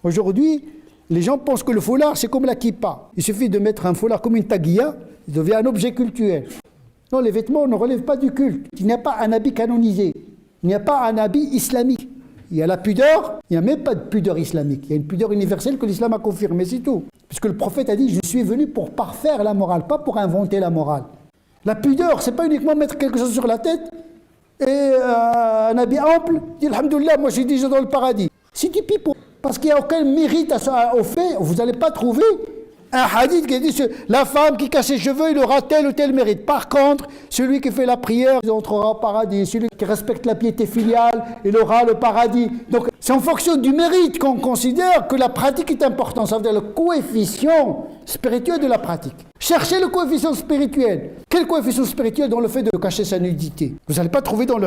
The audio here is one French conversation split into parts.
Aujourd'hui, les gens pensent que le foulard, c'est comme la kippa. Il suffit de mettre un foulard comme une taguilla, il devient un objet cultuel. Non, les vêtements ne relèvent pas du culte. Il n'y a pas un habit canonisé. Il n'y a pas un habit islamique. Il y a la pudeur, il n'y a même pas de pudeur islamique. Il y a une pudeur universelle que l'islam a confirmée, c'est tout. Puisque le prophète a dit, je suis venu pour parfaire la morale, pas pour inventer la morale. La pudeur, c'est pas uniquement mettre quelque chose sur la tête et un habit ample, dire alhamdoulilah, moi je suis déjà dans le paradis. C'est du pipeau. Parce qu'il n'y a aucun mérite au fait, vous n'allez pas trouver un hadith qui dit la femme qui casse ses cheveux, il aura tel ou tel mérite. Par contre, celui qui fait la prière, il entrera au paradis. Celui qui respecte la piété filiale, il aura le paradis. Donc, c'est en fonction du mérite qu'on considère que la pratique est importante. Ça veut dire le coefficient spirituel de la pratique. Cherchez le coefficient spirituel. Quel coefficient spirituel dans le fait de cacher sa nudité? Vous n'allez pas trouver dans le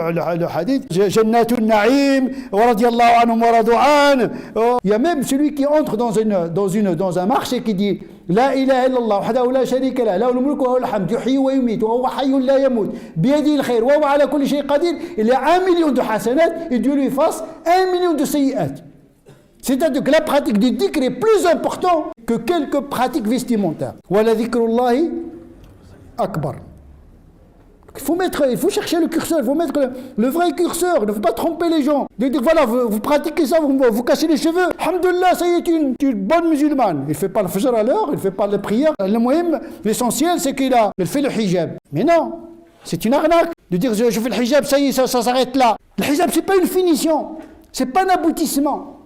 hadith Jannatun Na'im, wa radiyallahu anhum wa radu an. Il y a même celui qui entre dans un marché qui dit La ilaha illallah, wahdahu la sharika lah, lahul mulku wa lahul hamd, yuhyi wa yumitu, wa huwa hayyun la yamut, biyadihi al-khayr, wa huwa ala kulli shay'in qadir. Il y a 1 million de hasanat et Dieu lui efface 1 million de sayyi'at. C'est-à-dire que la pratique du dhikr est plus importante que quelques pratiques vestimentaires. Wa la dhikrullahi akbar. Il faut chercher le curseur, il faut mettre le vrai curseur, il ne faut pas tromper les gens. De dire voilà, vous pratiquez ça, vous cassez les cheveux, alhamdoulilah, ça y est, une bonne musulmane. Il ne fait pas le fajr à l'heure, il ne fait pas la prière. L'essentiel, c'est qu'il fait le hijab. Mais non, c'est une arnaque. De dire je fais le hijab, ça y est, ça s'arrête là. Le hijab, ce n'est pas une finition, ce n'est pas un aboutissement.